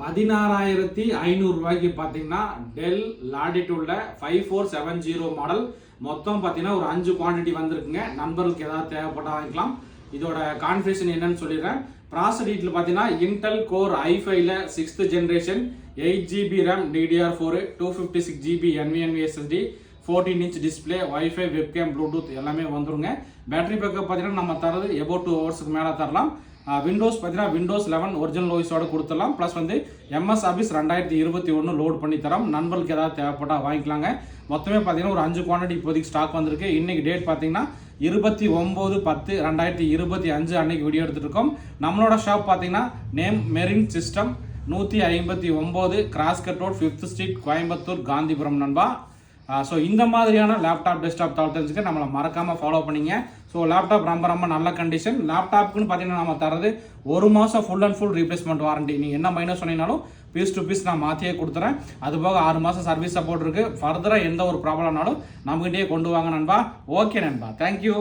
16,500 ரூபாய்க்கு பார்த்தீங்கன்னா del லாட்டிடியூட்ல 5470 model. மொத்தம் பார்த்தீங்கன்னா ஒரு 5 குவான்டிட்டி வந்திருக்குங்க. நண்பர்களுக்கு ஏதாவது தேவைப்பட்டா வாங்கிக்கலாம். இதோட கான்ஃபிகரேஷன் என்னன்னு சொல்லிடுறேன். ப்ராசஸர் டீட்டெயில் பார்த்தீங்கன்னா இன்டெல் கோர் i5ல 6th generation 8GB RAM DDR4 256GB NVMe SSD 14 inch display Wi-Fi webcam Bluetooth எல்லாமே வந்துருங்க. பேட்டரி பேக்கப் பார்த்தீங்கன்னா நம்ம தரது எபோட் 2 ஹவர்ஸ்க்கு மேலே தரலாம். விண்டோஸ் பார்த்தீங்கன்னா விண்டோஸ் 11 ஒரிஜினல் ஓஎஸோட கொடுத்துடலாம். ப்ளஸ் வந்து MS ஆஃபீஸ் 2021 லோட் பண்ணி தரோம். நண்பர்களுக்கு ஏதாவது தேவைப்பட்டால் வாங்கிக்கலாங்க. மொத்தமே பார்த்தீங்கன்னா ஒரு 5 குவான்டிட்டி இப்போதைக்கு ஸ்டாக் வந்திருக்கு. இன்னைக்கு டேட் பார்த்தீங்கன்னா 29/10/2025 அன்னைக்கு வீடியோ எடுத்துட்டு இருக்கோம். நம்மளோட ஷாப் பார்த்தீங்கன்னா name marine system 159 cross cut road 5th street Coimbatore Gandhipuram நண்பா. ஸோ இந்த மாதிரியான லேப்டாப் டெஸ்க்டாப் தகவல்களுக்கு நம்மளை மறக்காமல் ஃபாலோ பண்ணிங்க. ஸோ லேப்டாப் ரொம்ப நல்ல கண்டிஷன். லேப்டாப்புக்குன்னு பார்த்தீங்கன்னா நம்ம தரது 1 மாதம் full and full replacement warranty. நீங்கள் என்ன மைனஸ் சொன்னீங்கனாலும் பீஸ் டு பீஸ் நான் மாற்றியே கொடுத்துறேன். அதுபோக 6 மாதம் சர்வீஸ் சப்போர்ட் இருக்குது. ஃபர்தராக எந்த ஒரு ப்ராப்ளம்னாலும் நம்மகிட்டயே கொண்டு வாங்க நண்பா. ஓகே நண்பா, தேங்க்யூ.